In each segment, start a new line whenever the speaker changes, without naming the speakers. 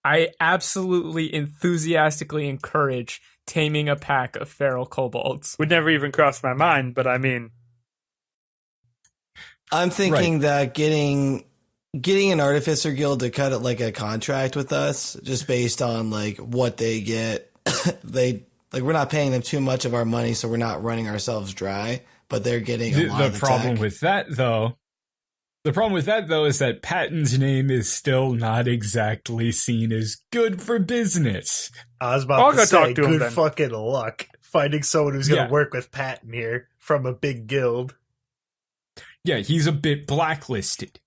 I absolutely enthusiastically encourage taming a pack of feral kobolds.
Would never even cross my mind, but I mean,
I'm thinking that getting an artificer guild to cut it like a contract with us, just based on like what they get. We're not paying them too much of our money, so we're not running ourselves dry. But they're getting a lot of the
problem
tech.
with that, though. The problem with that, though, is that Patton's name is still not exactly seen as good for business.
I was about to say,
talk to him
good
then.
fucking luck finding someone who's going to work with Patton here from a big guild.
Yeah, he's a bit blacklisted.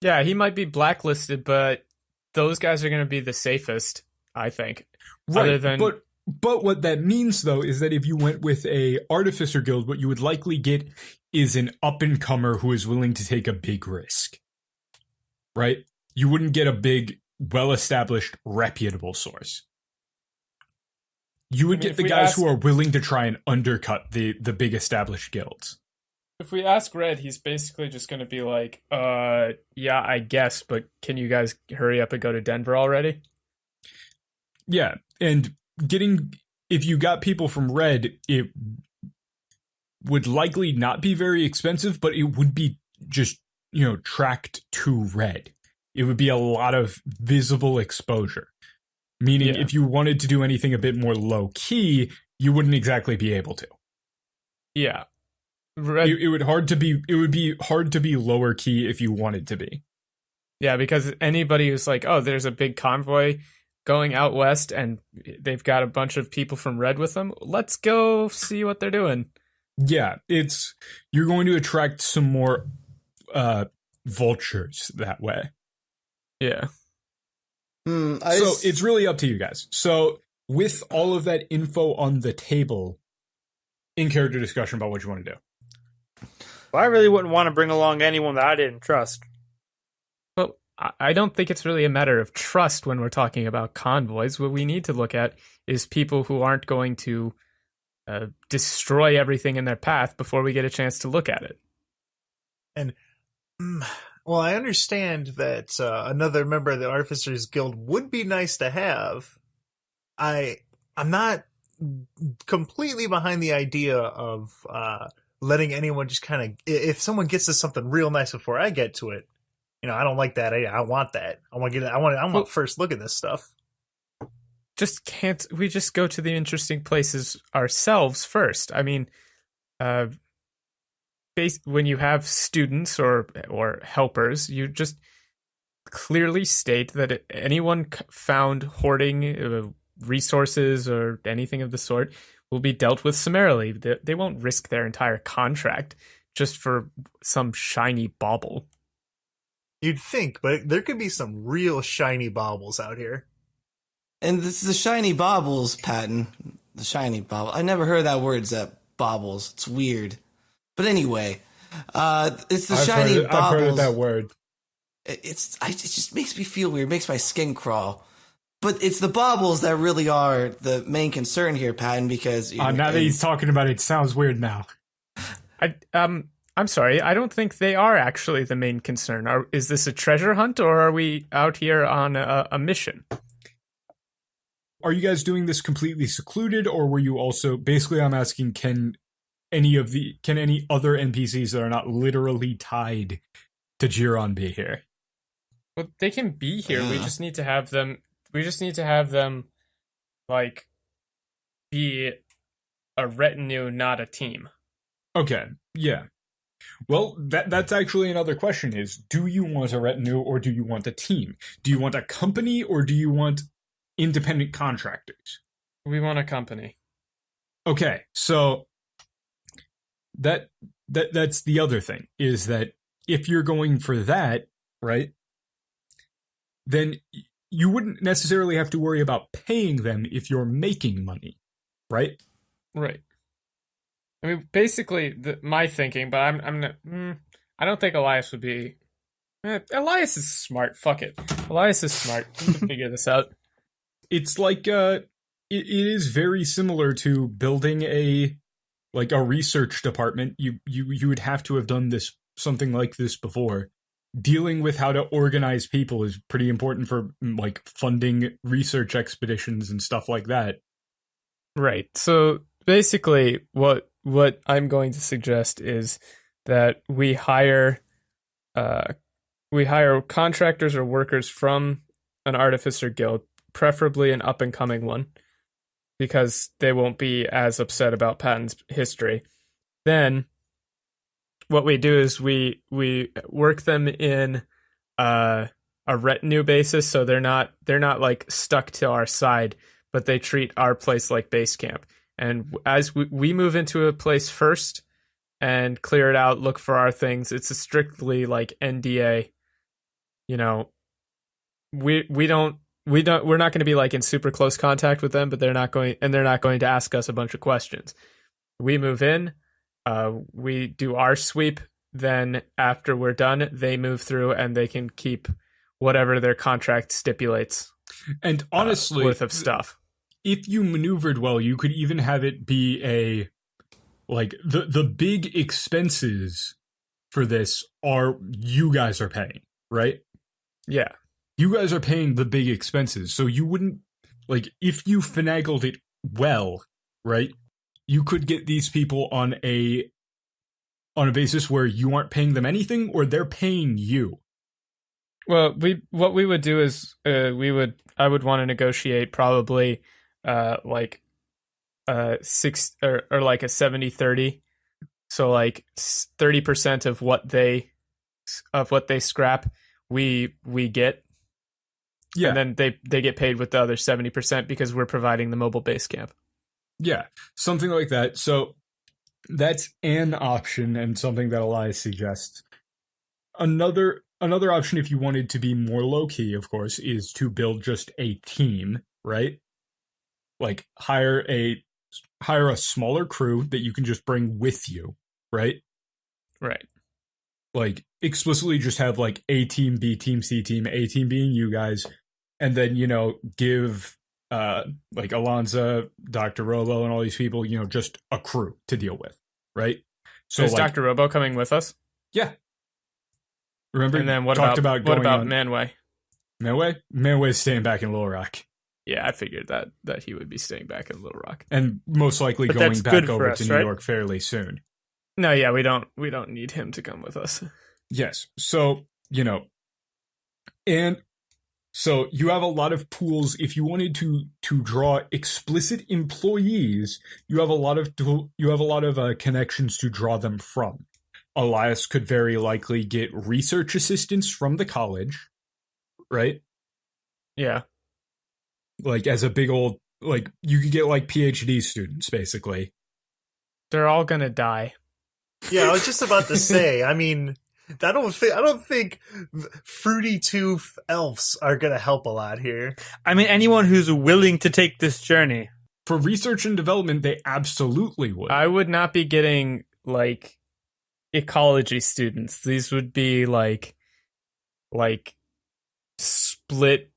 Yeah, he might be blacklisted, but those guys are going to be the safest, I think.
Right,
Other than...
but what that means, though, is that if you went with a artificer guild, what you would likely get is an up-and-comer who is willing to take a big risk. Right? You wouldn't get a big, well-established, reputable source. You would get the guys who are willing to try and undercut the big established guilds.
If we ask Red, he's basically just going to be like, yeah, I guess, but can you guys hurry up and go to Denver already?
Yeah, and if you got people from Red, it would likely not be very expensive, but it would be just, tracked to Red. It would be a lot of visible exposure. Meaning if you wanted to do anything a bit more low key, you wouldn't exactly be able to.
Yeah.
It would be hard to be lower key if you wanted to be.
Yeah, because anybody who's like, oh, there's a big convoy going out west and they've got a bunch of people from Red with them, let's go see what they're doing.
Yeah, you're going to attract some more vultures that way.
Yeah.
It's really up to you guys. So with all of that info on the table, in character discussion about what you want to do.
Well, I really wouldn't want to bring along anyone that I didn't trust.
Well, I don't think it's really a matter of trust when we're talking about convoys. What we need to look at is people who aren't going to destroy everything in their path before we get a chance to look at it.
And, well, I understand that another member of the Artificers Guild would be nice to have. I'm not completely behind the idea of letting anyone just kind of, if someone gets to something real nice before I get to it, I don't like that. I want that. I want to get it. I want first look at this stuff.
Can't we just go to the interesting places ourselves first? I mean, when you have students or helpers, you just clearly state that anyone found hoarding resources or anything of the sort will be dealt with summarily. They won't risk their entire contract just for some shiny bauble.
You'd think, but there could be some real shiny baubles out here.
And this is the shiny baubles, Patton. The shiny bauble. I never heard that word, baubles. It's weird. But anyway, it's the shiny baubles.
I've heard of that word.
It just makes me feel weird. It makes my skin crawl. But it's the baubles that really are the main concern here, Patton, because...
now that he's talking about it, it sounds weird now.
I'm sorry, I don't think they are actually the main concern. Is this a treasure hunt, or are we out here on a mission?
Are you guys doing this completely secluded, or were you also... Basically, I'm asking, can any other NPCs that are not literally tied to Giron be here?
Well, they can be here. We just need to have them... like, be a retinue, not a team.
Okay, yeah. Well, that's actually another question is, do you want a retinue or do you want a team? Do you want a company or do you want independent contractors?
We want a company.
Okay, so that's the other thing, is that if you're going for that, right, then you wouldn't necessarily have to worry about paying them if you're making money, right?
Right. I mean, basically, my thinking, but I don't think Elias would be... Elias is smart. Fuck it. Elias is smart. He can figure this out.
It's like, it is very similar to building a research department. You would have to have done something like this before. dealing with how to organize people is pretty important for like funding research expeditions and stuff like that.
Right. So basically, what I'm going to suggest is that we hire contractors or workers from an artificer guild, preferably an up and coming one, because they won't be as upset about Patton's history. Then what we do is we work them in a retinue basis, so they're not like stuck to our side, but they treat our place like base camp. And as we move into a place first and clear it out, look for our things, it's a strictly like NDA. You know, we're not going to be like in super close contact with them, but they're not going to ask us a bunch of questions. We move in, we do our sweep, then after we're done, they move through and they can keep whatever their contract stipulates.
And honestly,
worth of stuff.
If you maneuvered well, you could even have it be a like the big expenses for this are you guys are paying, right?
Yeah.
You guys are paying the big expenses. So you wouldn't like if you finagled it well, right? You could get these people on a basis where you aren't paying them anything or they're paying you.
Well, what we would do is I would want to negotiate probably like 6 or like a 70-30. So like 30% of what they scrap we get.
Yeah.
And then they get paid with the other 70% because we're providing the mobile base camp.
Yeah, something like that. So that's an option and something that Elias suggests. Another option, if you wanted to be more low-key, of course, is to build just a team, right? Like hire a smaller crew that you can just bring with you, right?
Right.
Like explicitly just have like A team, B team, C team, A team being you guys, and then, you know, give like Alonza, Dr. Robo, and all these people, you know, just a crew to deal with, right?
So is
like,
Dr. Robo coming with us?
Yeah. Remember,
and then what about Manway?
Manway's staying back in Little Rock.
Yeah, I figured that he would be staying back in Little Rock,
and most likely going back over to New York fairly soon.
No, yeah, we don't need him to come with us.
Yes, so you know, and so you have a lot of pools. If you wanted to draw explicit employees, you have a lot of connections to draw them from. Elias could very likely get research assistants from the college, right?
Yeah.
Like as a big old, like you could get like PhD students basically.
They're all gonna die.
Yeah, I was just about to say, I mean, I don't think fruity tooth elves are gonna help a lot here.
I mean, anyone who's willing to take this journey.
For research and development, they absolutely would.
I would not be getting like ecology students. These would be like split,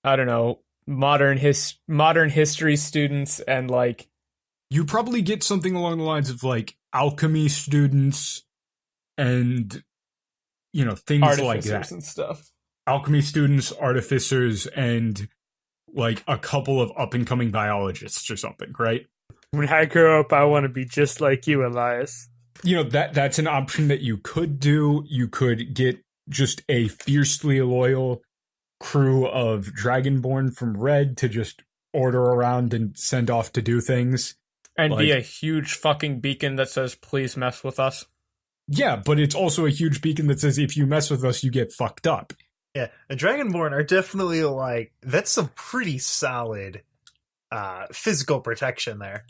I don't know, modern history students, and like
you probably get something along the lines of like alchemy students and, you know, things like that
and stuff.
Alchemy students, artificers, and like a couple of up and coming biologists or something, right?
When I grow up, I want to be just like you, Elias.
You know, that's an option that you could do. You could get just a fiercely loyal crew of Dragonborn from Red to just order around and send off to do things.
And
like,
be a huge fucking beacon that says, please mess with us.
Yeah, but it's also a huge beacon that says, if you mess with us, you get fucked up.
Yeah, the Dragonborn are definitely like, that's some pretty solid physical protection there.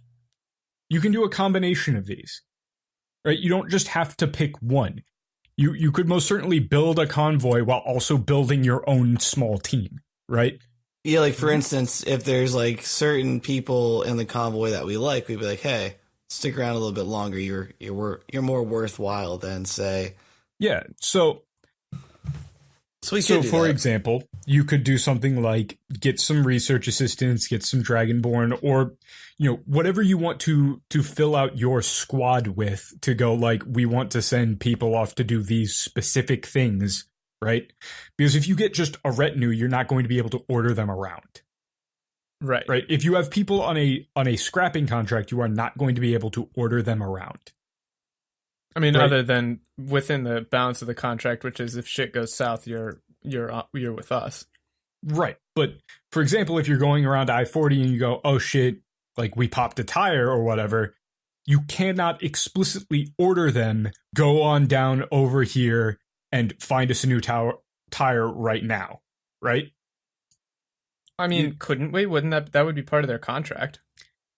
You can do a combination of these. Right? You don't just have to pick one. You could most certainly build a convoy while also building your own small team, right?
Yeah, like for instance, if there's like certain people in the convoy that we like, we'd be like, hey, stick around a little bit longer. You're more worthwhile than say.
Yeah. So for example, you could do something like get some research assistants, get some Dragonborn, or, you know, whatever you want to fill out your squad with to go like, we want to send people off to do these specific things right? Because if you get just a retinue, you're not going to be able to order them around.
Right.
Right. If you have people on a scrapping contract, you are not going to be able to order them around.
I mean,
Right.
other than within the bounds of the contract, which is if shit goes south, you're with us.
Right. But for example, if you're going around I-40 and you go, oh shit, like we popped a tire or whatever, you cannot explicitly order them, go on down over here and find us a new tire right now. Right.
I mean, couldn't we? Wouldn't that would be part of their contract?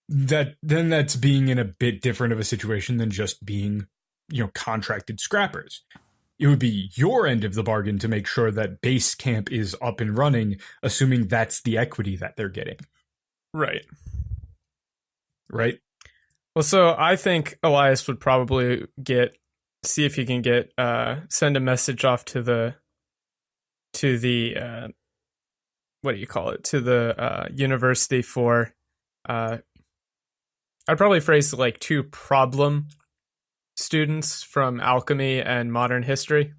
That's being in a bit different of a situation than just being, contracted scrappers. It would be your end of the bargain to make sure that base camp is up and running, assuming that's the equity that they're getting.
Right.
Right?
Well, so I think Elias would probably see if he can send a message off to the what do you call it? To the university for, I'd probably phrase it like 2 problem students from alchemy and modern history.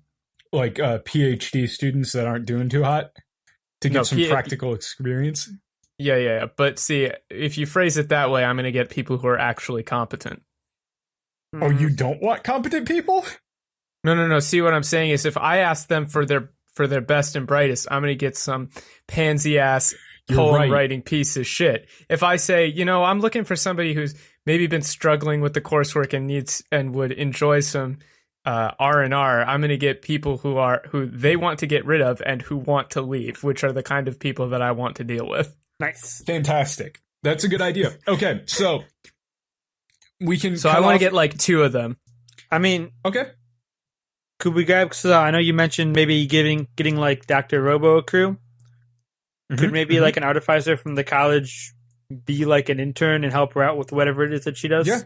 Like PhD students that aren't doing too hot to get some practical experience.
Yeah. But see, if you phrase it that way, I'm going to get people who are actually competent.
Oh, you don't want competent people?
No. See, what I'm saying is if I ask them for their best and brightest, I'm going to get some pansy-ass poem writing piece of shit. If I say, I'm looking for somebody who's maybe been struggling with the coursework and would enjoy some R&R, I'm going to get people who they want to get rid of and who want to leave, which are the kind of people that I want to deal with.
Nice.
Fantastic. That's a good idea. Okay, so we can.
So I want to get like 2 of them.
I mean,
okay.
Could we grab? So I know you mentioned maybe getting like Dr. Robo a crew. Could maybe like an artificer from the college be like an intern and help her out with whatever it is that she does?
Yeah,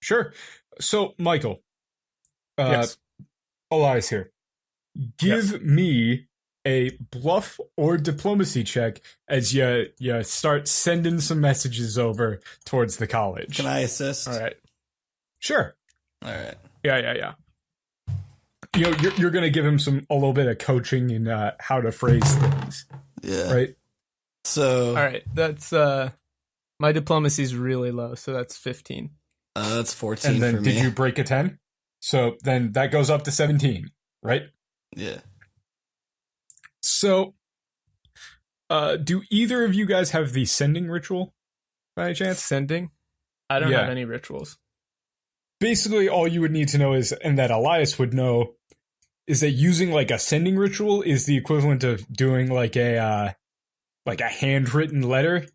sure. So Michael,
Yes.
Elias here. Give me a bluff or diplomacy check as you start sending some messages over towards the college.
Can I assist?
All right.
Sure.
All right.
Yeah.
You're going to give him a little bit of coaching in how to phrase things.
Yeah.
Right.
So.
All right. That's my diplomacy is really low, so that's 15.
That's 14
and then
for me.
did you break a 10? So then that goes up to 17, right?
Yeah.
So, do either of you guys have the sending ritual by any chance?
Sending? I don't have any rituals.
Basically, all you would need to know is, and that Elias would know, is that using like a sending ritual is the equivalent of doing like a handwritten letter.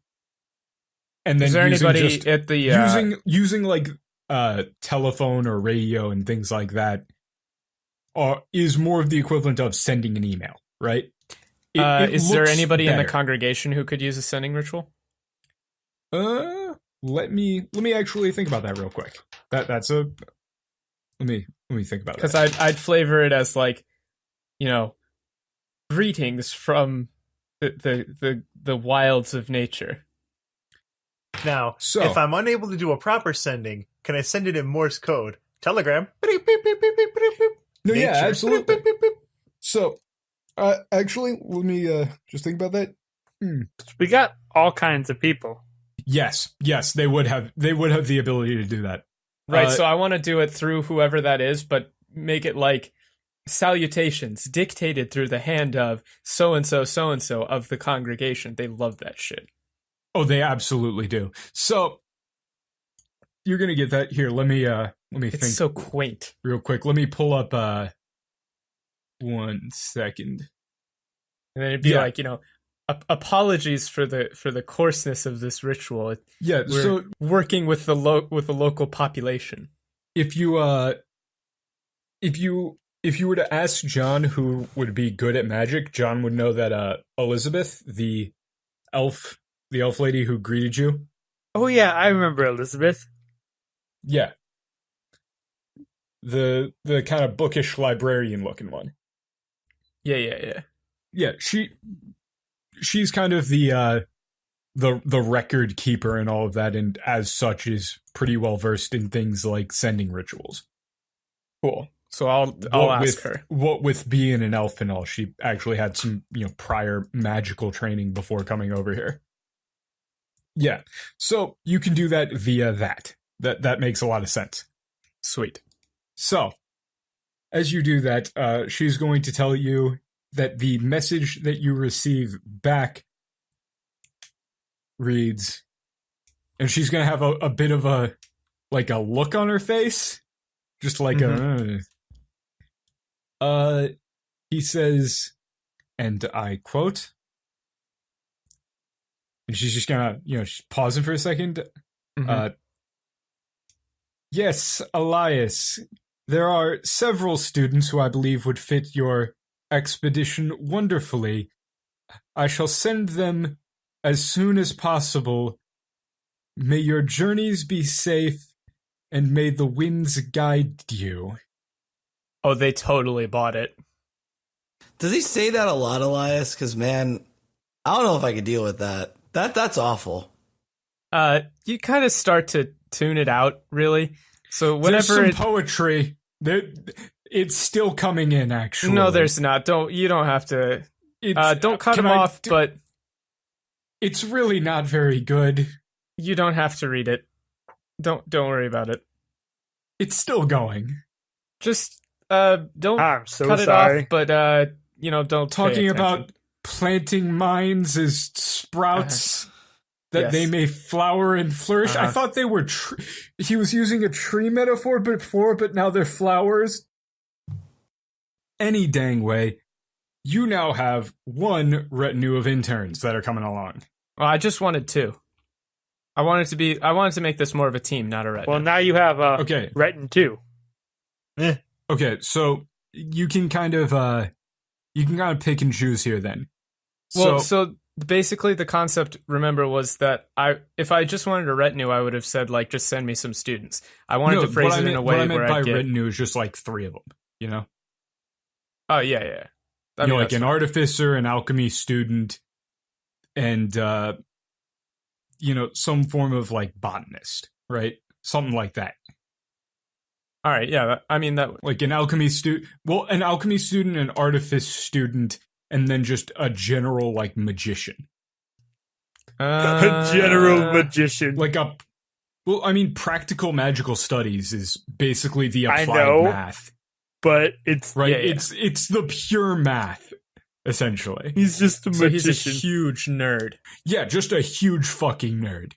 And then
is there anybody at the
using like telephone or radio and things like that is more of the equivalent of sending an email, right?
Is there anybody
better
in the congregation who could use a sending ritual?
Let me actually think about that real quick. Let me think about that.
Because I'd flavor it as like, greetings from the wilds of nature.
Now,
So-
if I'm unable to do a proper sending, can I send it in Morse code? Telegram.
No, yeah,
Nature.
absolutely. So, actually, let me just think about that.
We got all kinds of people.
Yes, they would have the ability to do that.
Right, so I want to do it through whoever that is, but make it like salutations dictated through the hand of so-and-so of the congregation. They love that shit.
Oh, they absolutely do. So, you're gonna get that here. Let me think.
It's so quaint.
Real quick. Let me pull up 1 second.
And then it'd be like, apologies for the coarseness of this ritual.
Yeah,
We're
so
working with the local population.
if you were to ask John who would be good at magic, John would know that Elizabeth, the elf lady who greeted you.
Oh yeah, I remember Elizabeth.
Yeah. The kind of bookish librarian looking one.
Yeah.
Yeah, she's kind of the record keeper and all of that, and as such is pretty well versed in things like sending rituals.
Cool. So I'll ask her.
What with being an elf and all, she actually had some, prior magical training before coming over here. Yeah. So you can do that via that. That makes a lot of sense.
Sweet.
So, as you do that, she's going to tell you that the message that you receive back reads, and she's going to have a bit of a look on her face, just like he says, and I quote, and she's just gonna, she's pausing for a second. Yes, Elias, there are several students who I believe would fit your expedition wonderfully. I shall send them as soon as possible. May your journeys be safe, and may the winds guide you.
Oh, they totally bought it.
Does he say that a lot, Elias? Because, man, I don't know if I could deal with that. That's awful.
You kind of start to tune it out, really. So whenever
there's some poetry, it's still coming in. Actually,
no, there's not. You don't have to. Don't cut him off. But
it's really not very good.
You don't have to read it. Don't worry about it.
It's still going.
Just don't cut it off. But don't
talking about planting mines as sprouts. That they may flower and flourish. I thought they were. He was using a tree metaphor before, but now they're flowers. Any dang way, you now have one retinue of interns that are coming along.
Well, I just wanted two. I wanted to make this more of a team, not a retinue.
Well, now you have retinue too.
Okay, so you can kind of pick and choose here then.
Well, so basically the concept, remember, was that if I just wanted a retinue, I would have said, just send me some students. I wanted to phrase it in a way where I
meant by retinue is just 3 of them,
Oh, yeah.
Like an artificer, an alchemy student, and, some form of, botanist, right? Something like that.
All right, yeah, that...
Like an alchemy student... Well, an alchemy student, an artifice student, and then just a general, magician.
A general magician.
Practical magical studies is basically the applied math.
But it's...
Right, it's the pure math, essentially.
He's just a magician.
He's a huge nerd.
Yeah, just a huge fucking nerd.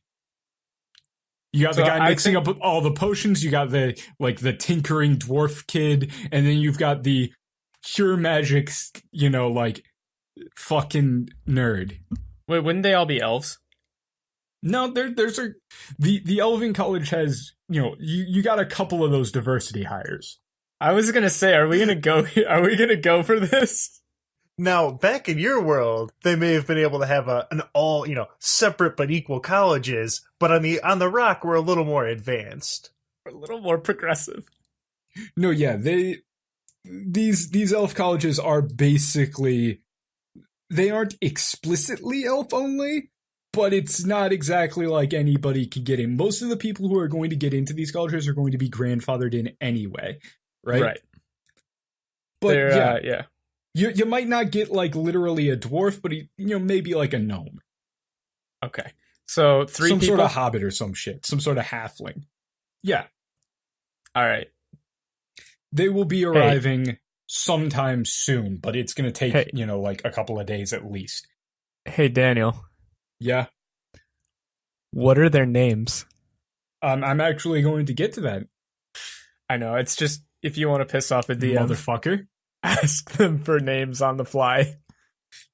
You got the guy mixing up all the potions, you got the tinkering dwarf kid, and then you've got the pure magic, fucking nerd.
Wait, wouldn't they all be elves?
No, the Elven College has, you got a couple of those diversity hires.
I was gonna say, are we gonna go for this?
Now, back in your world, they may have been able to have an all, separate but equal colleges, but on the Rock, we're a little more advanced.
We're a little more progressive.
No, yeah, these elf colleges are basically, they aren't explicitly elf only, but it's not exactly like anybody can get in. Most of the people who are going to get into these colleges are going to be grandfathered in anyway, right?
Right.
But
yeah.
You might not get literally a dwarf, but maybe a gnome.
Okay. So some people?
Sort of hobbit or some shit. Some sort of halfling. Yeah.
All right.
They will be arriving sometime soon, but it's going to take, a couple of days at least.
Hey, Daniel.
Yeah?
What are their names?
I'm actually going to get to that.
I know. It's just, if you want to piss off a DM.
Motherfucker.
Ask them for names on the fly.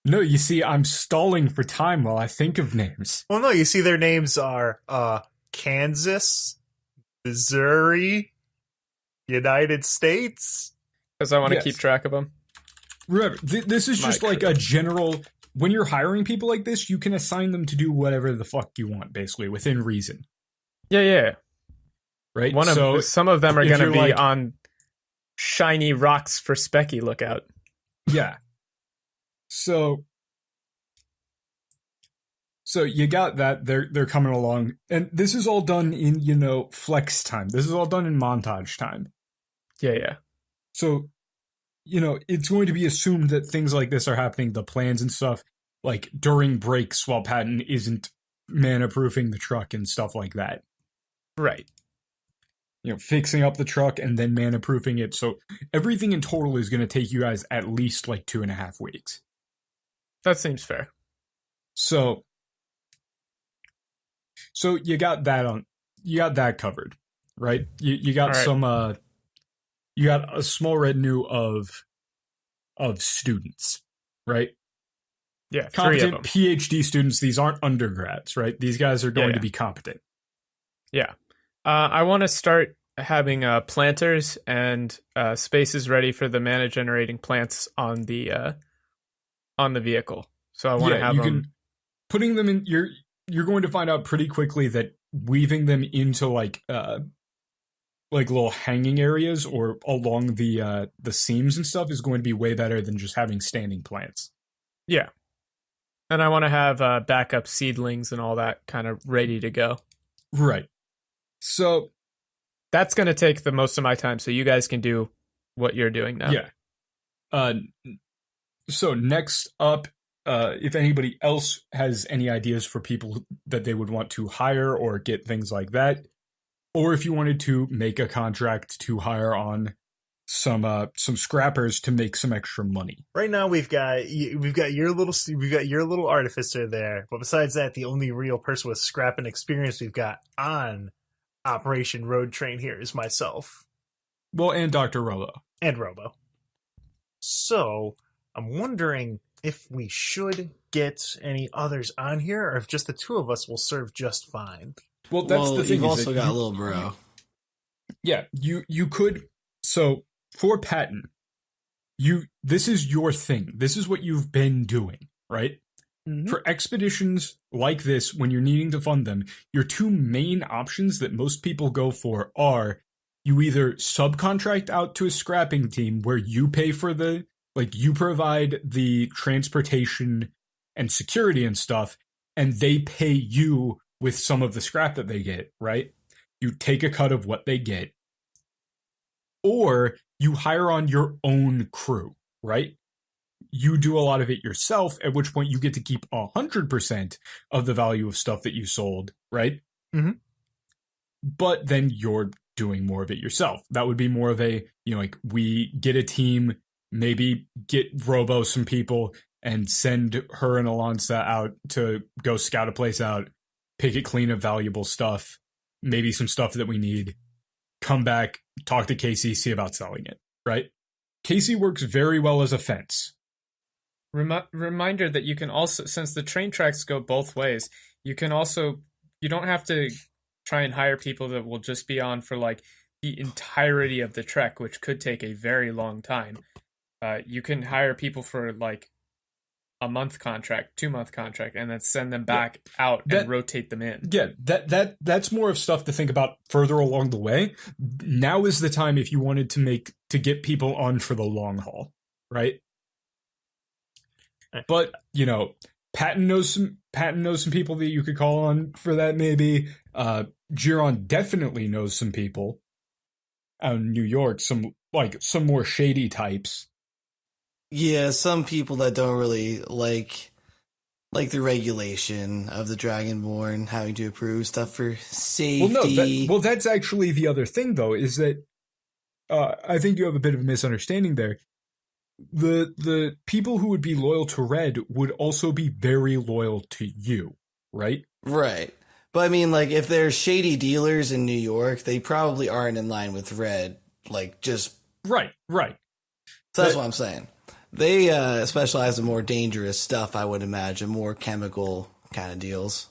No, you see, I'm stalling for time while I think of names.
Well, no, you see their names are Kansas, Missouri, United States.
Because I want to keep track of them.
Remember, this is just a general... When you're hiring people like this, you can assign them to do whatever the fuck you want, basically, within reason.
Yeah.
Right?
Some of them are going to be on shiny rocks for Specky lookout.
Yeah. So you got that. They're coming along. And this is all done in, flex time. This is all done in montage time.
Yeah.
So, it's going to be assumed that things like this are happening, the plans and stuff, like during breaks while Patton isn't mana-proofing the truck and stuff like that.
Right.
Fixing up the truck and then mana-proofing it. So everything in total is going to take you guys at least like 2.5 weeks.
That seems fair.
So you got that covered, right? You got
right.
you got a small retinue of students, right?
Yeah,
Competent PhD students. These aren't undergrads, right? These guys are going to be competent.
Yeah. I want to start having planters and spaces ready for the mana generating plants on the vehicle. So I want to have them.
Putting them in. You're going to find out pretty quickly that weaving them into like little hanging areas or along the seams and stuff is going to be way better than just having standing plants.
Yeah. And I want to have backup seedlings and all that kind of ready to go.
Right. So
that's going to take the most of my time, so you guys can do what you're doing now.
Yeah. So next up, if anybody else has any ideas for people that they would want to hire or get things like that, or if you wanted to make a contract to hire on some scrappers to make some extra money.
Right now we've got your little artificer there, but besides that, the only real person with scrapping experience we've got on Operation Road Train here is myself.
Well, and Dr. Robo.
And Robo. So, I'm wondering if we should get any others on here, or if just the two of us will serve just fine.
Well, that's the thing.
You've also got a little bro.
Yeah, you could. So, for Patton, this is your thing. This is what you've been doing, right? Mm-hmm. For expeditions like this, when you're needing to fund them, your two main options that most people go for are you either subcontract out to a scrapping team where you pay for you provide the transportation and security and stuff, and they pay you with some of the scrap that they get, right? You take a cut of what they get. Or you hire on your own crew, right? You do a lot of it yourself, at which point you get to keep 100% of the value of stuff that you sold, right?
Mm-hmm.
But then you're doing more of it yourself. That would be more of a, we get a team, maybe get Robo some people and send her and Alonsa out to go scout a place out, pick it clean of valuable stuff, maybe some stuff that we need, come back, talk to Casey, see about selling it, right? Casey works very well as a fence.
Reminder that you can also, since the train tracks go both ways, you don't have to try and hire people that will just be on for like the entirety of the trek, which could take a very long time. You can hire people for like a month contract, 2-month contract, and then send them back out and rotate them in.
Yeah, that's more of stuff to think about further along the way. Now is the time if you wanted to get people on for the long haul, right? But Patton knows some people that you could call on for that. Maybe Giron definitely knows some people out in New York. Some more shady types.
Yeah, some people that don't really like the regulation of the Dragonborn having to approve stuff for safety.
Well, that's actually the other thing, though, is that I think you have a bit of a misunderstanding there. The people who would be loyal to Red would also be very loyal to you, right?
Right. But I mean, like, if there's shady dealers in New York, they probably aren't in line with Red. Like, just...
Right.
So that's what I'm saying. They specialize in more dangerous stuff, I would imagine, more chemical kind of deals.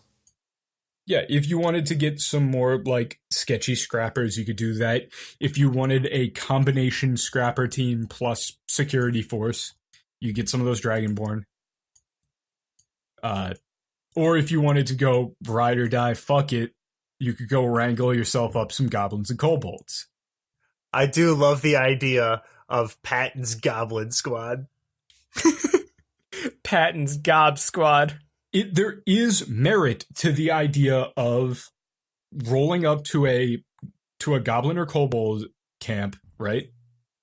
Yeah, if you wanted to get some more, like, sketchy scrappers, you could do that. If you wanted a combination scrapper team plus security force, you get some of those Dragonborn. Or if you wanted to go ride or die, fuck it, you could go wrangle yourself up some goblins and kobolds.
I do love the idea of Patton's Goblin Squad.
Patton's Gob Squad.
There is merit to the idea of rolling up to a goblin or kobold camp, right?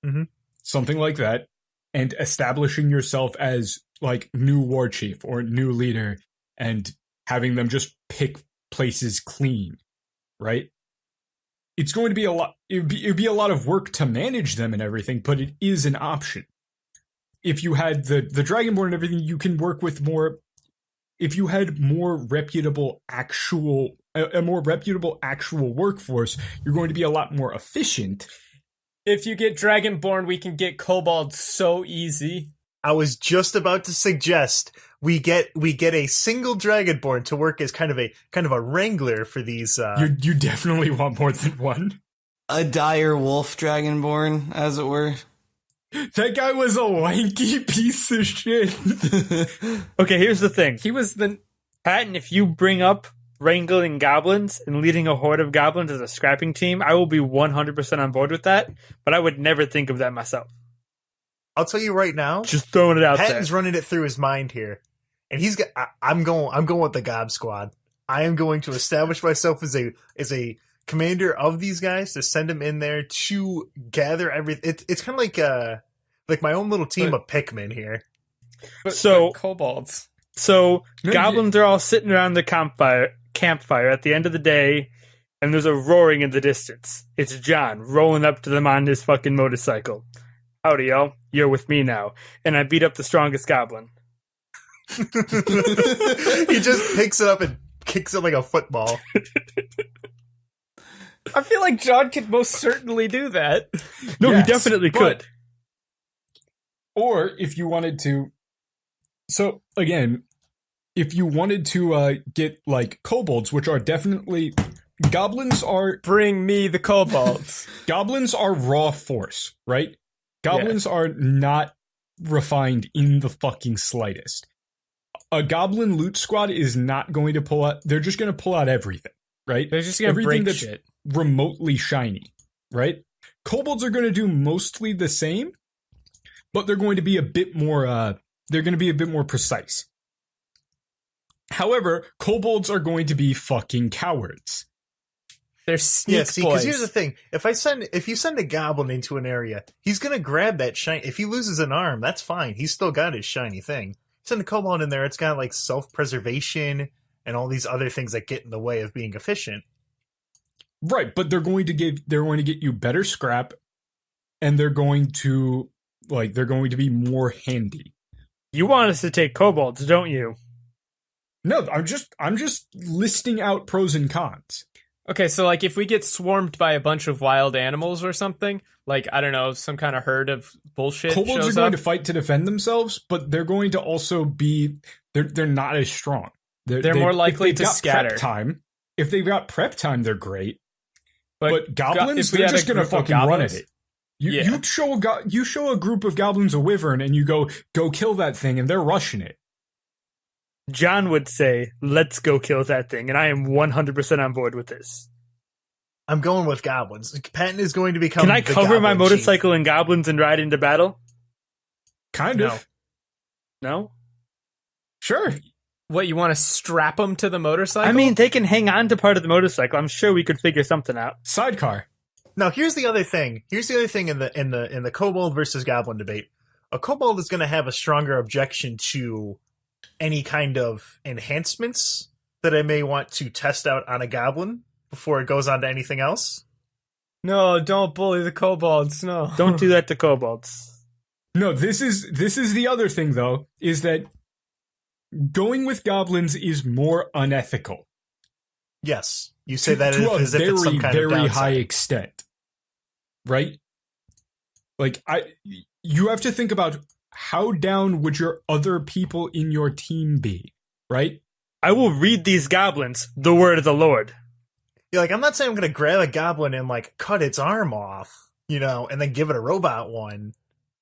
Mm-hmm.
something like that, and establishing yourself as like new war chief or new leader and having them just pick places clean, right? It's going to be a lot. It'd be a lot of work to manage them and everything, but it is an option. If you had the Dragonborn and everything, you can work with more. If you had more reputable actual workforce, you're going to be a lot more efficient.
If you get Dragonborn, we can get kobolds so easy.
I was just about to suggest we get a single Dragonborn to work as kind of a wrangler for these.
You definitely want more than one.
A dire wolf Dragonborn, as it were.
That guy was a wanky piece of shit.
Okay, here's the thing.
He was the...
Patton, if you bring up wrangling goblins and leading a horde of goblins as a scrapping team, I will be 100% on board with that, but I would never think of that myself.
I'll tell you right now.
Just throwing it out
Patton's
there.
running it through his mind here, and he's got. I'm going with the Gob Squad. I am going to establish myself as a commander of these guys to send them in there to gather everything. It's kind of like my own little team of Pikmin here.
But kobolds.
So goblins are all sitting around the campfire at the end of the day, and there's a roaring in the distance. It's John rolling up to them on his fucking motorcycle. Howdy, y'all. You're with me now. And I beat up the strongest goblin.
He just picks it up and kicks it like a football.
I feel like John could most certainly do that.
No,
Yes,
he definitely could.
Or if you wanted to... So, again, if you wanted to get, like, kobolds, which are definitely... Goblins are...
Bring me the kobolds.
Goblins are raw force, right? Goblins are not refined in the fucking slightest. A goblin loot squad is not going to pull out... They're just going to pull out everything, right?
They're just going to break shit.
Remotely shiny, right? Kobolds are going to do mostly the same, but they're going to be a bit more... they're going to be a bit more precise. However, kobolds are going to be fucking cowards.
They're sneak
Yeah, see, because here's the thing: if you send a goblin into an area, he's gonna grab that shiny. If he loses an arm, that's fine. He's still got his shiny thing. Send a kobold in there; it's got like self-preservation and all these other things that get in the way of being efficient.
Right, but they're going to get you better scrap, and they're going to be more handy.
You want us to take kobolds, don't you?
No, I'm just listing out pros and cons.
Okay, so like if we get swarmed by a bunch of wild animals or something, like, I don't know, some kind of herd of bullshit
Kobolds
shows
are going
up,
to fight to defend themselves, but they're going to also be they're not as strong.
They're more likely
if they've
to
got
scatter.
Prep time. If they've got prep time, they're great. But goblins,
if we
they're
had a
just going to
group of
fucking run at
goblins-
it. You show a group of goblins a wyvern, and you go kill that thing, and they're rushing it.
John would say, let's go kill that thing, and I am 100% on board with this.
I'm going with goblins. Patton is going to become.
Can I
the
cover my
goblin
motorcycle in goblins and ride into battle?
Kind
No.
of.
No?
Sure.
What, you want to strap them to the motorcycle?
I mean, they can hang on to part of the motorcycle. I'm sure we could figure something out.
Sidecar.
Now, here's the other thing. Here's the other thing in the kobold versus goblin debate. A kobold is going to have a stronger objection to any kind of enhancements that I may want to test out on a goblin before it goes on to anything else.
No, don't bully the kobolds. No,
Don't do that to kobolds.
No, this is the other thing though, is that going with goblins is more unethical.
Yes, you say that
to
as if
a
it's some
very,
kind of
very
downside.
high extent, right? Like you have to think about how down would your other people in your team be, right?
I will read these goblins the word of the Lord.
Yeah, like, I'm not saying I'm going to grab a goblin and like cut its arm off, and then give it a robot one.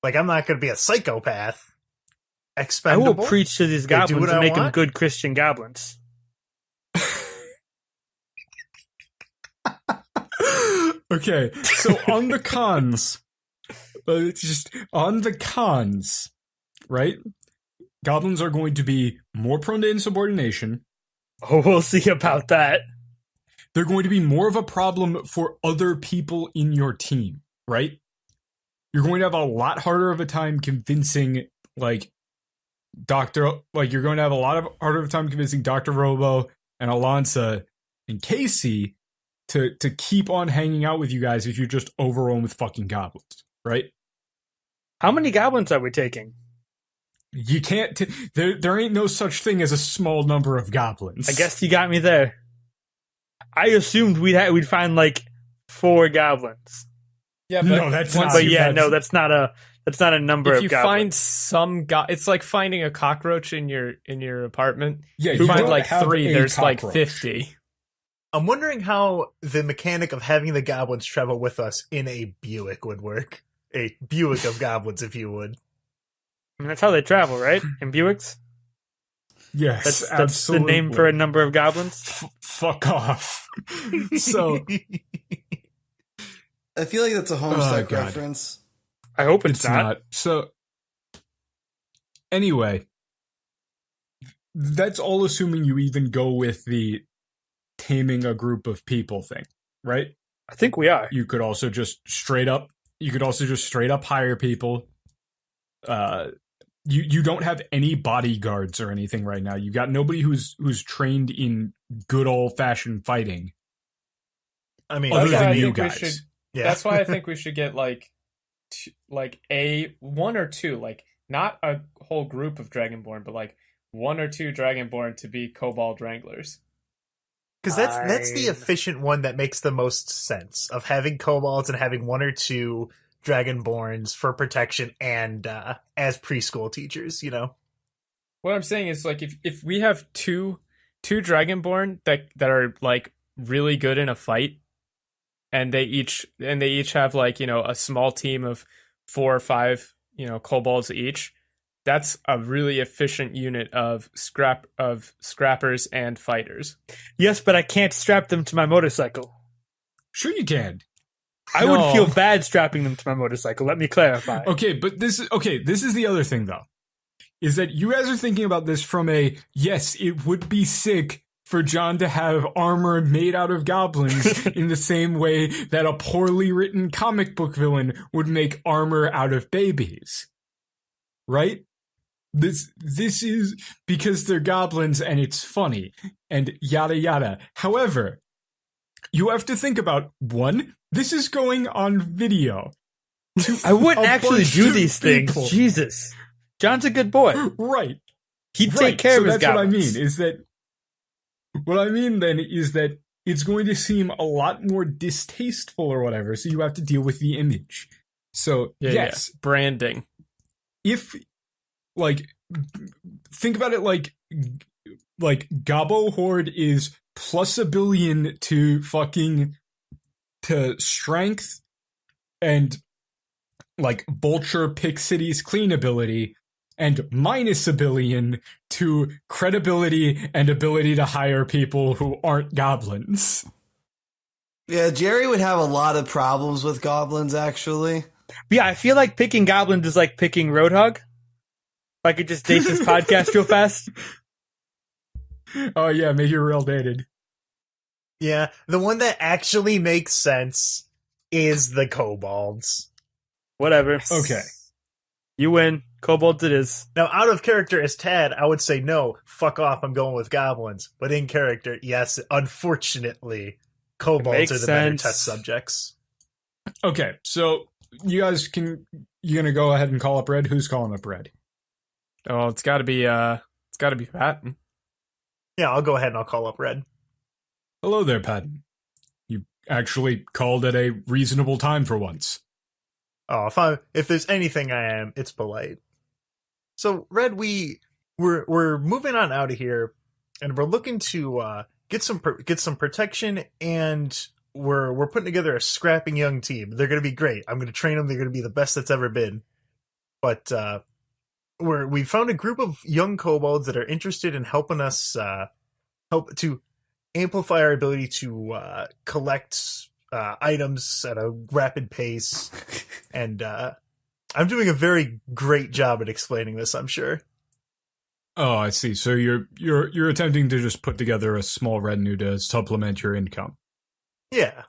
Like, I'm not going to be a psychopath.
I
Expendable.
will preach to these
They do
goblins
what
and
I
make them
want?
good Christian goblins.
Okay, so on the cons, right? Goblins are going to be more prone to insubordination.
Oh, we'll see about that.
They're going to be more of a problem for other people in your team, right? you're going to have a lot harder of a time convincing like you're going to have a lot of harder of a time convincing Dr. Robo and Alonsa and Casey to keep on hanging out with you guys if you're just overrun with fucking goblins, right?
How many goblins are we taking?
You can't. There ain't no such thing as a small number of goblins.
I guess you got me there. I assumed we'd find like 4 goblins.
Yeah, but
no, that's not.
But yeah, no, that's not a number
if
of
you
goblins.
find some it's like finding a cockroach in your apartment.
Yeah,
you
you
find
don't
like
have
3,
a
there's
cockroach.
like 50.
I'm wondering how the mechanic of having the goblins travel with us in a Buick would work. A Buick of goblins, if you would.
I mean, that's how they travel, right? In Buicks?
Yes,
That's the
absolutely.
name for a number of goblins?
Fuck off. So
I feel like that's a Homestuck
God.
reference.
I hope it's
it's not. So anyway, that's all assuming you even go with the taming a group of people thing, right?
I think we are.
You could also just straight up hire people. You don't have any bodyguards or anything right now. You got nobody who's trained in good old fashioned fighting.
I mean,
Other
That's why
than
I
you
think we
guys.
should.
yeah.
That's why I think we should get like a 1 or 2, like not a whole group of Dragonborn, but like 1 or 2 Dragonborn to be kobold wranglers.
Because that's the
Fine.
efficient one that makes the most sense of having kobolds and having 1 or 2 Dragonborns for protection and as preschool teachers, you know.
What I'm saying is like if we have two Dragonborn that are like really good in a fight, and they each have like, you know, a small team of 4 or 5, you know, kobolds each, that's a really efficient unit of scrappers and fighters.
Yes, but I can't strap them to my motorcycle.
Sure you can.
I
No.
would feel bad strapping them to my motorcycle. Let me clarify.
Okay, but this is the other thing though. Is that you guys are thinking about this from a, yes, it would be sick for John to have armor made out of goblins in the same way that a poorly written comic book villain would make armor out of babies. Right? This is because they're goblins and it's funny and yada yada. However, you have to think about, 1, this is going on video.
I wouldn't
A
actually
bunch
do
of
these things.
people.
Jesus. John's a good boy.
Right.
He'd
Right.
take care
So
of his
that's
goblins.
what I mean, is that what I mean then is that it's going to seem a lot more distasteful or whatever, so you have to deal with the image. So yes,
Branding.
if like think about it like Gobbo Horde is plus a billion to strength and like Vulture Pick City's clean ability, and minus a billion to credibility and ability to hire people who aren't goblins.
Yeah, Jerry would have a lot of problems with goblins, actually.
But yeah, I feel like picking goblins is like picking Roadhog. If I could just date this podcast real fast.
Oh yeah, make it real dated.
Yeah, the one that actually makes sense is the kobolds.
Whatever.
Okay.
You win. Kobolds it is.
Now, out of character as Tad, I would say no, fuck off, I'm going with goblins. But in character, yes, unfortunately, kobolds
makes
are the better
sense.
test subjects.
Okay, so you gonna go ahead and call up Red? Who's calling up Red?
Oh, it's got to be Patton.
Yeah, I'll go ahead and I'll call up Red.
Hello there, Patton. You actually called at a reasonable time for once.
Oh, if there's anything I am, it's polite. So, Red, we're moving on out of here, and we're looking to get some protection, and we're putting together a scrapping young team. They're going to be great. I'm going to train them. They're going to be the best that's ever been. But we found a group of young kobolds that are interested in helping us help to amplify our ability to collect items at a rapid pace. And I'm doing a very great job at explaining this, I'm sure.
Oh, I see. So you're attempting to just put together a small retinue to supplement your income.
Yeah.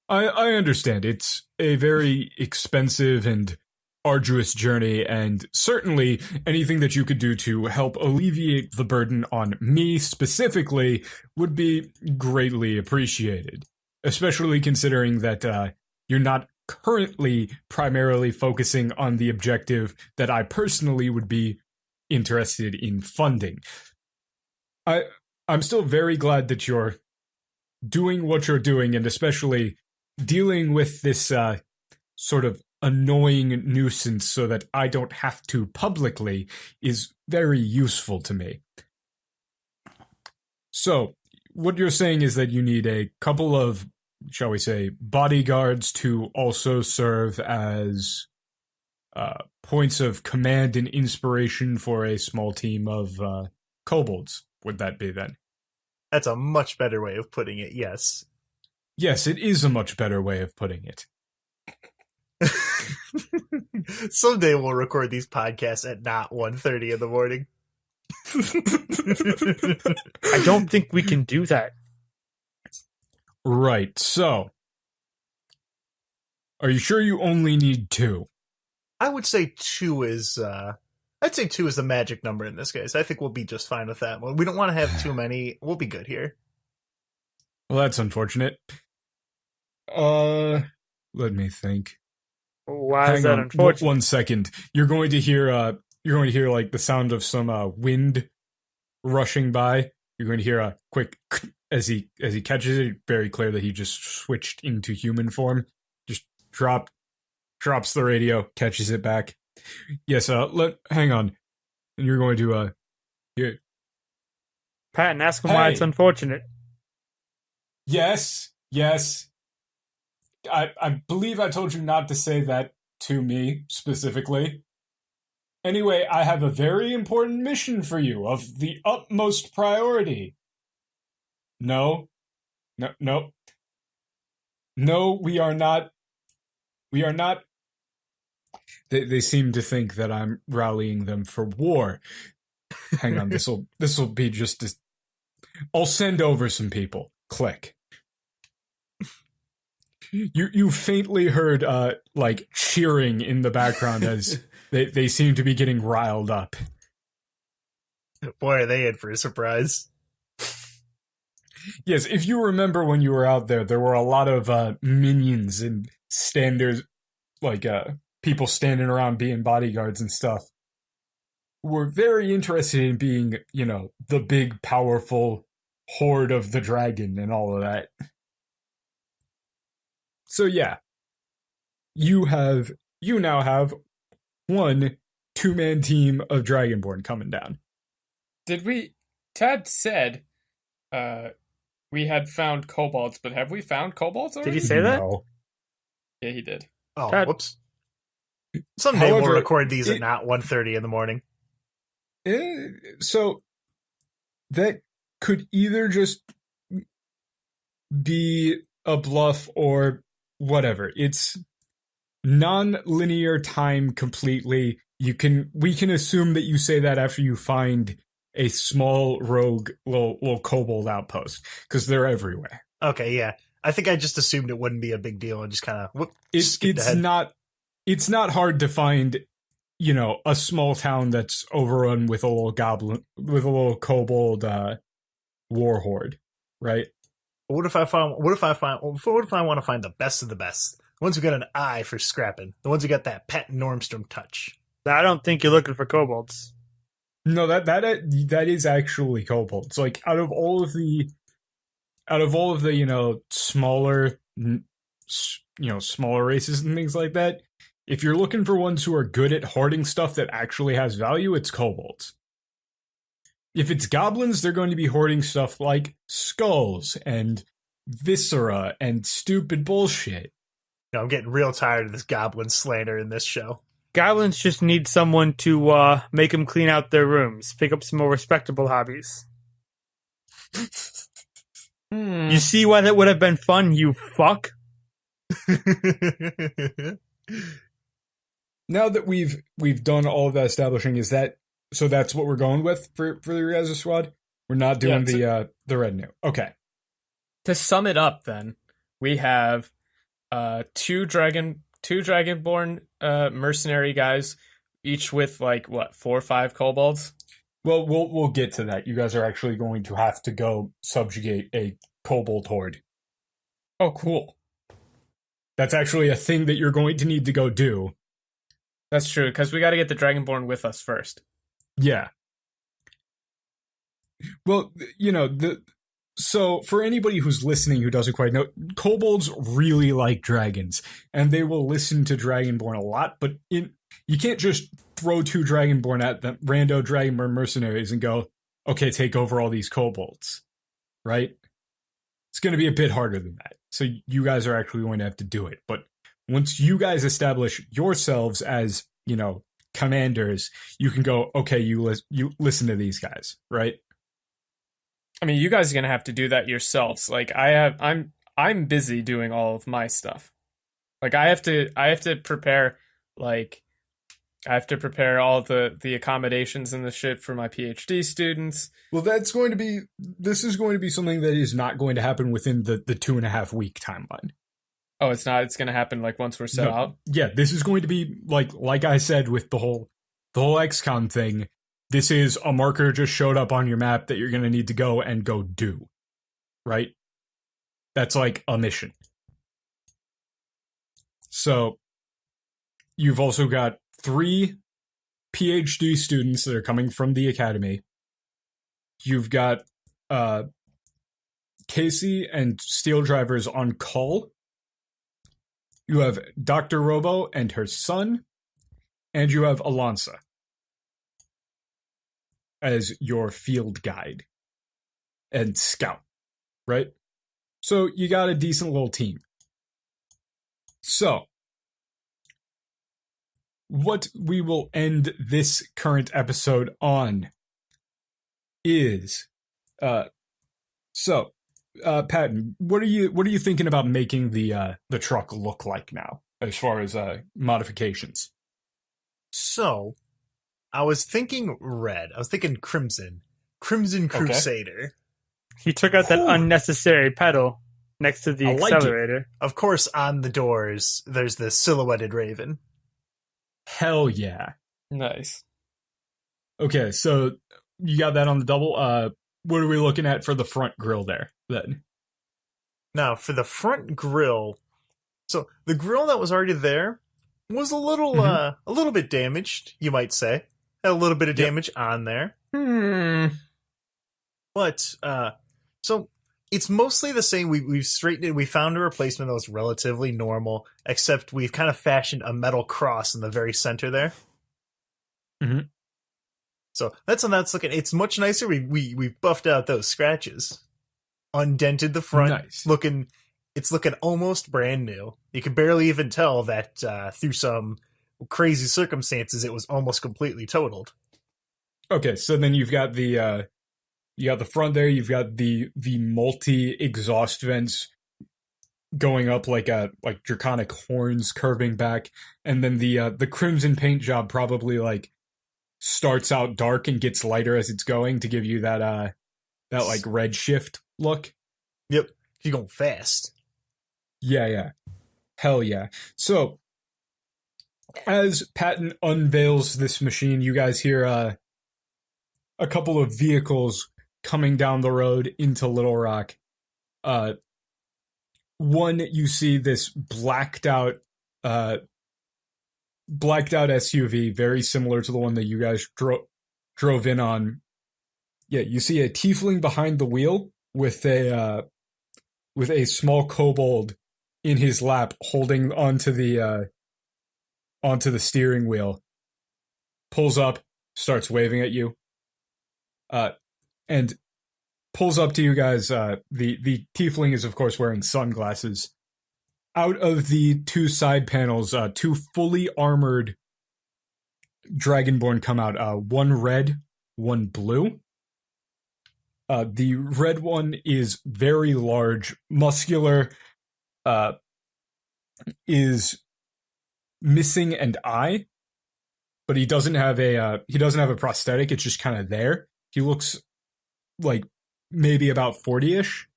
I understand. It's a very expensive and arduous journey, and certainly anything that you could do to help alleviate the burden on me specifically would be greatly appreciated, especially considering that you're not currently primarily focusing on the objective that I personally would be interested in funding. I'm still very glad that you're doing what you're doing, and especially dealing with this sort of annoying nuisance so that I don't have to publicly is very useful to me. So, what you're saying is that you need a couple of, shall we say, bodyguards to also serve as points of command and inspiration for a small team of kobolds. Would that be then?
That's a much better way of putting it, yes.
Yes, it is a much better way of putting it.
Someday we'll record these podcasts at not 1:30 in the morning.
I don't think we can do that.
Right, so are you sure you only need 2?
I would say 2 is I'd say 2 is the magic number in this case. I think we'll be just fine with that. Well, we don't want to have too many. We'll be good here.
Well, that's unfortunate. Let me think.
Why is that unfortunate?
1 second. You're going to hear like the sound of some wind rushing by. You're going to hear a quick as he catches it. Very clear that he just switched into human form. Just drops the radio, catches it back. Yes, hang on. And you're going to here.
Patton, ask him why it's unfortunate.
Yes. I believe I told you not to say that to me specifically. Anyway, I have a very important mission for you of the utmost priority. No, we are not. They seem to think that I'm rallying them for war. Hang on, this'll be just as... I'll send over some people. Click. You faintly heard like cheering in the background as they seem to be getting riled up.
Boy, are they in for a surprise.
Yes, if you remember when you were out there were a lot of minions and standers, like people standing around being bodyguards and stuff. Were very interested in being, the big, powerful horde of the dragon and all of that. So yeah, you now have 1 2-man team of Dragonborn coming down.
Tad said we had found kobolds, but have we found kobolds already?
Did he say that?
No.
Yeah, he did.
Oh,
Tad-
whoops. Someday
However,
we'll record these at not 1:30 in the morning.
So that could either just be a bluff or whatever. It's non-linear time completely. We can assume that you say that after you find a small rogue little kobold outpost, because they're everywhere.
Okay, yeah. I think I just assumed it wouldn't be a big deal and just kind of
It's not hard to find, a small town that's overrun with a little kobold war horde, right?
What if I want to find the best of the best? The ones who got an eye for scrapping. The ones who got that Pat Normstrom touch.
I don't think you're looking for kobolds.
No, that is actually kobolds. Like out of all of the smaller smaller races and things like that, if you're looking for ones who are good at hoarding stuff that actually has value, it's kobolds. If it's goblins, they're going to be hoarding stuff like skulls and viscera and stupid bullshit.
I'm getting real tired of this goblin slander in this show.
Goblins just need someone to make them clean out their rooms, pick up some more respectable hobbies. You see why that would have been fun, you fuck?
Now that we've done all of that establishing, so that's what we're going with for your guys' squad? We're not doing the red new. Okay.
To sum it up then, we have two Dragonborn mercenary guys, each with like what 4 or 5 kobolds.
Well, we'll get to that. You guys are actually going to have to go subjugate a kobold horde.
Oh, cool.
That's actually a thing that you're going to need to go do.
That's true, because we got to get the Dragonborn with us first.
Yeah. Well, so for anybody who's listening who doesn't quite know, kobolds really like dragons, and they will listen to Dragonborn a lot, but you can't just throw 2 Dragonborn at them, rando Dragonborn mercenaries, and go, okay, take over all these kobolds, right? It's going to be a bit harder than that. So you guys are actually going to have to do it. But once you guys establish yourselves as, commanders, you can go, okay, you listen to these guys, right?
I mean, you guys are gonna have to do that yourselves. Like I'm busy doing all of my stuff. Like I have to prepare all the accommodations and the shit for my PhD students.
Well, this is going to be something that is not going to happen within the 2.5 week timeline.
Oh, it's not. It's going to happen like once we're set out.
Yeah, this is going to be like I said with the whole XCOM thing. This is a marker just showed up on your map that you're going to need to go and go do. Right? That's like a mission. So you've also got 3 PhD students that are coming from the academy. You've got Casey and Steel Drivers on call. You have Dr. Robo and her son. And you have Alonsa as your field guide and scout, right? So you got a decent little team. So what we will end this current episode on is Patton, what are you thinking about making the truck look like now as far as modifications?
So I was thinking red. I was thinking crimson Crusader.
He took out that unnecessary pedal next to the accelerator.
Of course, on the doors there's the silhouetted raven.
Hell yeah.
Nice.
Okay, so you got that on the double. What are we looking at for the front grille there, then?
Now, for the front grille, so the grille that was already there was a little bit damaged, you might say. Had a little bit of damage on there. But, so it's mostly the same. We've straightened it. We found a replacement that was relatively normal, except we've kind of fashioned a metal cross in the very center there.
Mm-hmm.
So that's looking. It's much nicer. We buffed out those scratches, undented the front.
Nice.
It's looking almost brand new. You can barely even tell that through some crazy circumstances, it was almost completely totaled.
Okay, so then you've got the front there. You've got the multi exhaust vents going up like draconic horns curving back, and then the crimson paint job probably like starts out dark and gets lighter as it's going to give you that like red shift look.
Yep, you're going fast.
Yeah. Hell yeah. So as Patton unveils this machine, you guys hear a couple of vehicles coming down the road into Little Rock. One, you see this blacked out SUV, very similar to the one that you guys drove in on. Yeah, you see a tiefling behind the wheel with a small kobold in his lap, holding onto the steering wheel. Pulls up, starts waving at you, and pulls up to you guys. The tiefling is of course wearing sunglasses. Out of the 2 side panels, 2 fully armored Dragonborn come out. One red, one blue. The red one is very large, muscular, is missing an eye, but he doesn't have a prosthetic. It's just kind of there. He looks like maybe about 40-ish.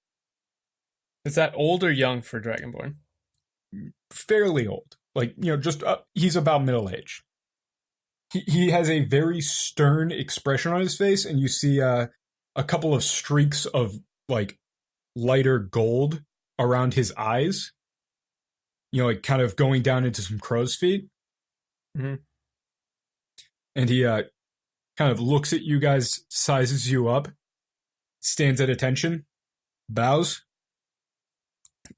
Is that old or young for Dragonborn?
fairly old. Like, just he's about middle age. He has a very stern expression on his face, and you see a couple of streaks of like lighter gold around his eyes. Like kind of going down into some crow's feet.
Mm-hmm.
And he kind of looks at you guys, sizes you up, stands at attention, bows.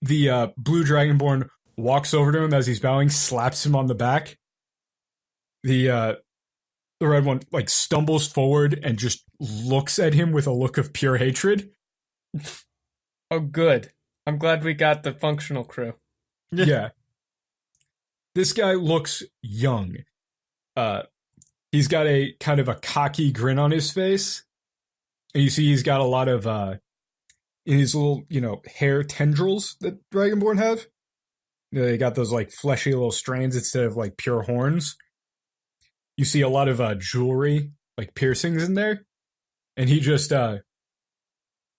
The blue Dragonborn walks over to him as he's bowing, slaps him on the back. The red one like stumbles forward and just looks at him with a look of pure hatred.
Oh, good. I'm glad we got the functional crew.
Yeah. This guy looks young. He's got a kind of a cocky grin on his face. And you see he's got a lot of in his little, hair tendrils that Dragonborn have. They got those like fleshy little strands instead of like pure horns. You see a lot of jewelry, like piercings in there. And he just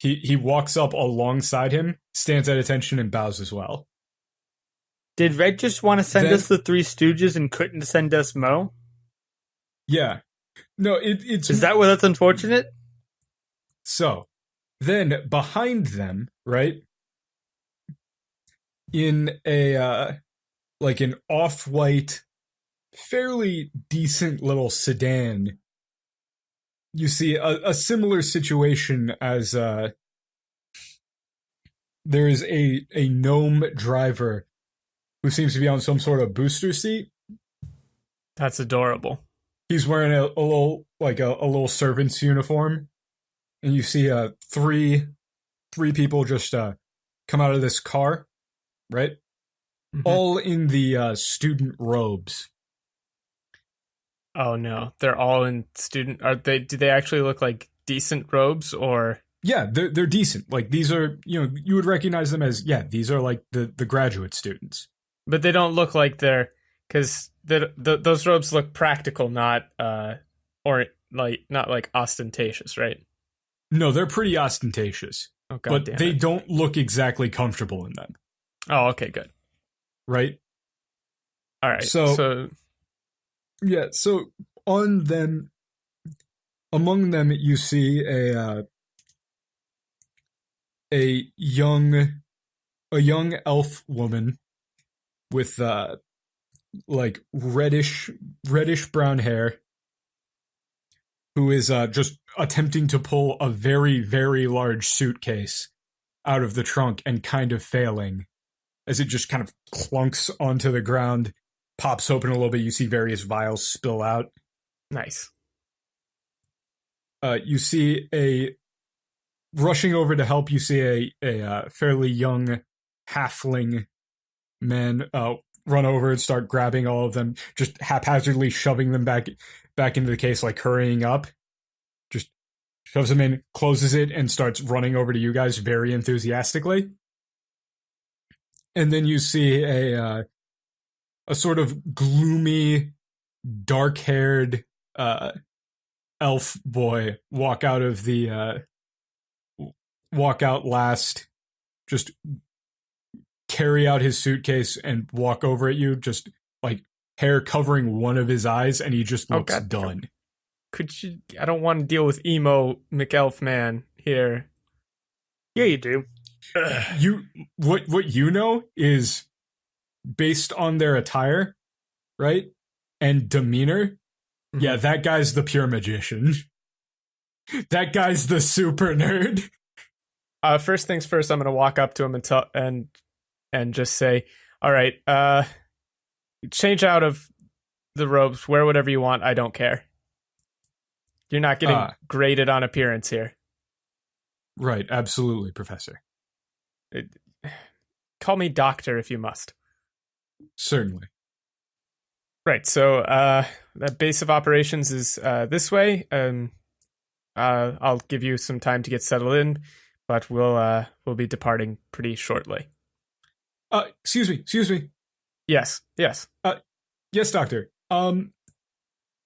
he walks up alongside him, stands at attention, and bows as well.
Did Red just want to send us the Three Stooges and couldn't send us Mo?
Yeah. No, it's...
Is that why that's unfortunate?
So, then behind them, right, in a, like an off-white, fairly decent little sedan, you see a similar situation as, there is a gnome driver who seems to be on some sort of booster seat.
That's adorable.
He's wearing a little servant's uniform, and you see three people just come out of this car, right?
Mm-hmm.
All in the student robes.
Oh no, they're all in student. Are they? Do they actually look like decent robes, or?
Yeah, they're decent. Like these are, you would recognize them as these are like the graduate students.
But they don't look like they're, because those robes look practical, not or like not like ostentatious, right?
No, they're pretty ostentatious,
but
they don't look exactly comfortable in them.
Oh, okay, good.
Right.
All right.
So yeah. So on them, among them, you see a young elf woman with like reddish brown hair, who is just attempting to pull a very, very large suitcase out of the trunk and kind of failing as it just kind of clunks onto the ground, pops open a little bit. You see various vials spill out.
Nice.
You see rushing over to help, you see a fairly young halfling man run over and start grabbing all of them, just haphazardly shoving them back into the case, like hurrying up. Just shoves them in, closes it, and starts running over to you guys very enthusiastically. And then you see a sort of gloomy, dark-haired elf boy walk out last, just carry out his suitcase and walk over at you, just like hair covering one of his eyes, and he just looks done.
Could you? I don't want to deal with emo McElf man here.
Yeah, you do.
What you know is based on their attire, right? And demeanor. Mm-hmm. Yeah, that guy's the pure magician. That guy's the super nerd.
First things first, I'm gonna walk up to him and just say, "All right, change out of the robes, wear whatever you want. I don't care. You're not getting graded on appearance here."
Right, absolutely, Professor.
Call me doctor if you must.
Certainly.
Right, so the base of operations is this way. I'll give you some time to get settled in, but we'll be departing pretty shortly.
Excuse me.
Yes.
Yes, doctor.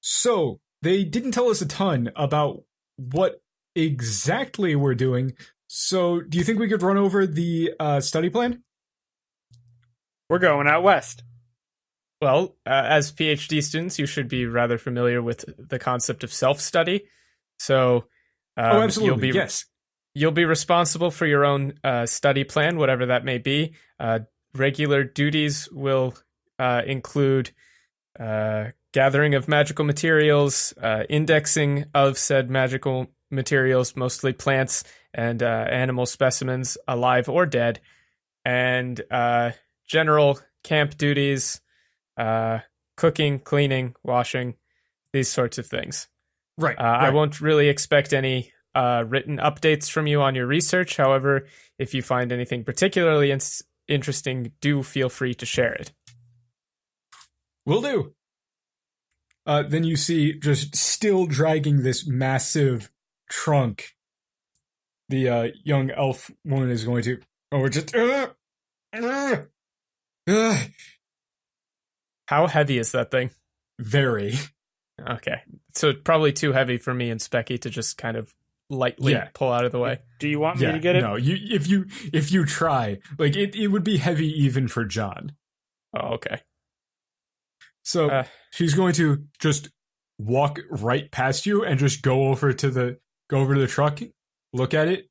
So they didn't tell us a ton about what exactly we're doing. So do you think we could run over the study plan?
We're going out west.
Well, as PhD students, you should be rather familiar with the concept of self-study. So,
absolutely, yes.
You'll be responsible for your own study plan, whatever that may be. Regular duties will include gathering of magical materials, indexing of said magical materials, mostly plants and animal specimens, alive or dead, and general camp duties, cooking, cleaning, washing, these sorts of things.
Right.
I won't really expect any written updates from you on your research. However, if you find anything particularly interesting, do feel free to share it.
Will do. Then you see, just still dragging this massive trunk, the young elf woman is going to,
How heavy is that thing?
very.
Okay. So probably too heavy for me and Specky to just kind of lightly pull out of the way.
Do you want me to get it?
No, if you try, like it would be heavy even for John.
Oh, okay.
So she's going to just walk right past you and just go over to the truck, look at it.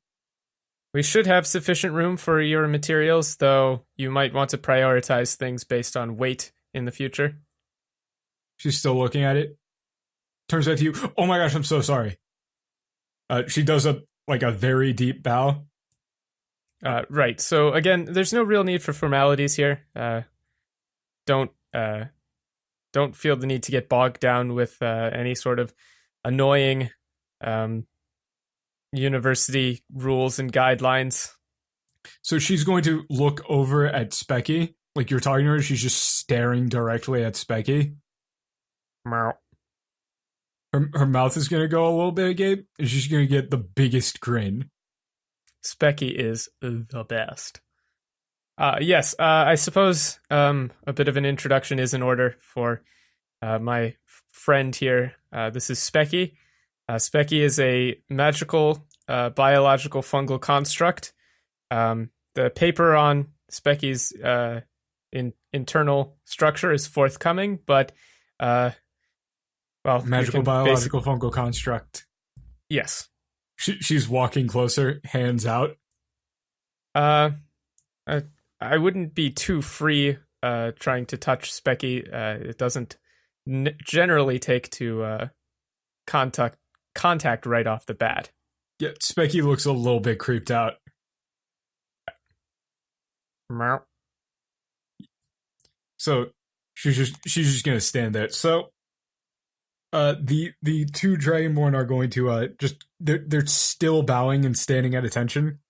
We should have sufficient room for your materials, though you might want to prioritize things based on weight in the future.
She's still looking at it. Turns back to you. Oh my gosh, I'm so sorry. She does a very deep bow.
Right. So again, there's no real need for formalities here. Don't feel the need to get bogged down with any sort of annoying university rules and guidelines.
So she's going to look over at Specky. Like you're talking to her, she's just staring directly at Specky. Her mouth is going to go a little bit agape, and she's going to get the biggest grin.
Specky is the best. Yes, I suppose a bit of an introduction is in order for my friend here. This is Specky. Specky is a magical, biological fungal construct. The paper on Specky's internal structure is forthcoming, but
magical, biological fungal construct.
Yes.
She's walking closer, hands out.
I wouldn't be too free trying to touch Specky. It doesn't generally take to contact right off the bat.
Yeah, Specky looks a little bit creeped out.
Meow.
So she's just gonna stand there. So the two Dragonborn are going to they're still bowing and standing at attention.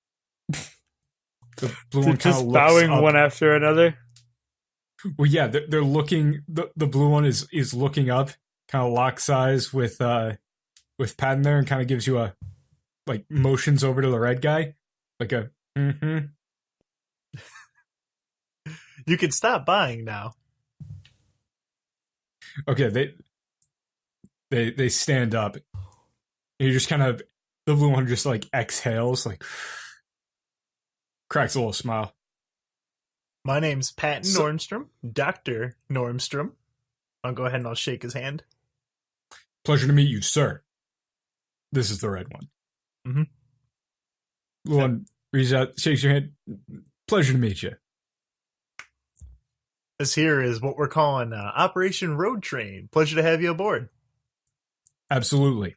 The blue one
just
looks
bowing
up.
one after another.
Well, yeah, they're looking. The blue one is looking up, kind of locks eyes with Patton there, and kind of gives you a motions over to the red guy, like a mm-hmm.
You can stop buying now.
Okay, they stand up. And you just kind of, the blue one just exhales, cracks a little smile.
My name's Patton Normstrom, Dr. Normstrom. I'll go ahead and I'll shake his hand.
Pleasure to meet you, sir. This is the red one.
Mm-hmm.
Blue one reaches out, shakes your hand. Pleasure to meet you.
This here is what we're calling Operation Road Train. Pleasure to have you aboard.
Absolutely.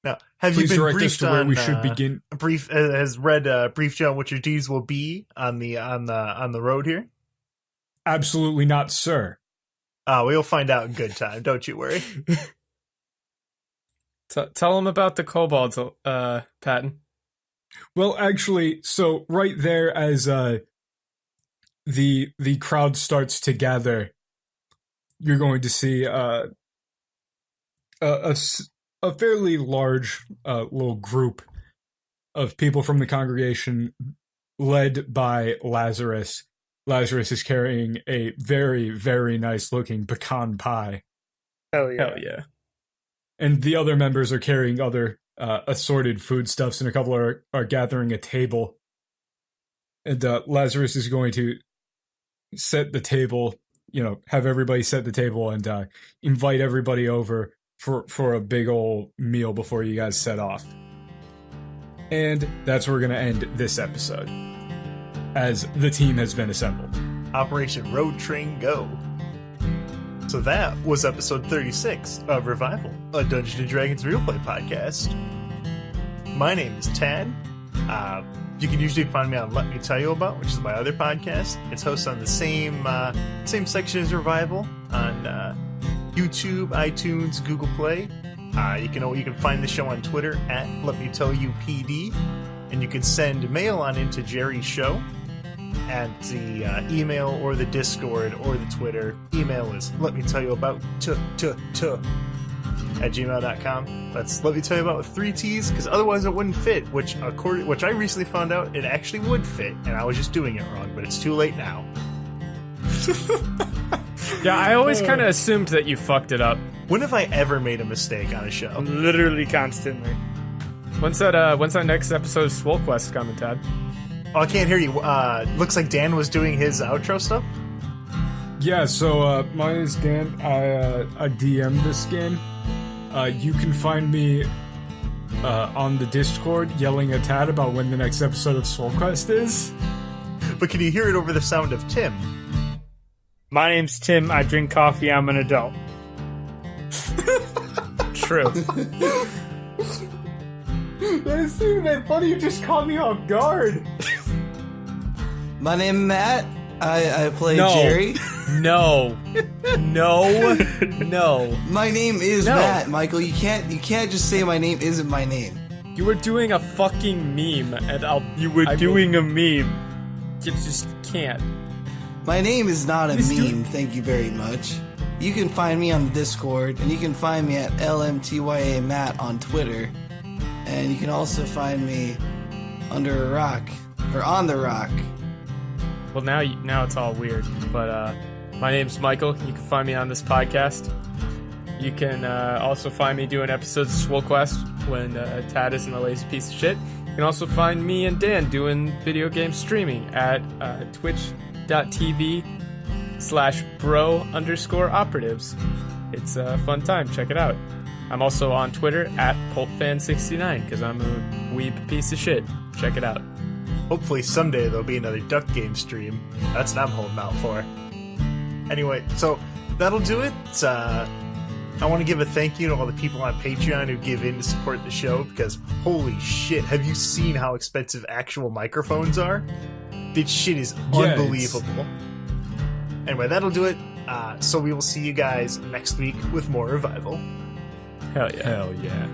Now, have
Please
you been
direct us
briefed
to where
on,
we should begin?
Has Red briefed you on what your duties will be on the road here?
Absolutely not, sir.
We'll find out in good time. Don't you worry.
Tell them about the kobolds, Patton.
Well, actually, so right there as the crowd starts to gather, you're going to see a fairly large little group of people from the congregation led by Lazarus. Lazarus is carrying a very, very nice looking pecan pie.
Hell yeah.
Hell yeah.
And the other members are carrying other assorted foodstuffs, and a couple are gathering a table. And Lazarus is going to set the table, have everybody set the table and invite everybody over for a big old meal before you guys set off. And that's where we're going to end this episode, as the team has been assembled.
Operation Road Train Go. So that was episode 36 of Revival, a Dungeons & Dragons real play podcast. My name is Tad. You can usually find me on Let Me Tell You About, which is my other podcast. It's hosted on the same section as Revival on YouTube, iTunes, Google Play. You can find the show on Twitter at Let Me Tell You PD, and you can send mail on into Jerry's show at the email or the Discord or the Twitter. Email is Let Me Tell You About at gmail.com. That's Let Me Tell You About with 3 T's, because otherwise it wouldn't fit, which I recently found out it actually would fit, and I was just doing it wrong, but it's too late now.
Yeah, I always kind of assumed that you fucked it up.
When have I ever made a mistake on a show?
Literally constantly.
When's that next episode of Swole Quest coming, Tad?
Oh, I can't hear you. Looks like Dan was doing his outro stuff.
Yeah, so my name is Dan. I DM this game. You can find me on the Discord yelling at Tad about when the next episode of Soul Quest is.
But can you hear it over the sound of Tim?
My name's Tim. I drink coffee. I'm an adult.
True.
That's even that funny. You just caught me off guard.
My name is Matt. I play
No.
Jerry.
No.
My name is
No.
Matt, Michael. You can't just say my name isn't my name.
You were doing a fucking meme, and
Doing a meme.
You just can't.
My name is not a
Please do-
meme, thank you very much. You can find me on the Discord, and you can find me at LMTYA Matt on Twitter. And you can also find me under a rock, or on the rock.
Well, now it's all weird. But my name's Michael. You can find me on this podcast. You can also find me doing episodes of Swole Quest when Tad isn't a lazy piece of shit. You can also find me and Dan doing video game streaming at twitch.tv/bro_operatives. It's a fun time. Check it out. I'm also on Twitter at PulpFan69 because I'm a weeb piece of shit. Check it out.
Hopefully someday there'll be another Duck Game stream. That's what I'm holding out for. Anyway, so that'll do it. I want to give a thank you to all the people on Patreon who give in to support the show, because holy shit, have you seen how expensive actual microphones are? This shit is unbelievable. Anyway, that'll do it. So we will see you guys next week with more Revival.
Hell yeah.
Hell yeah.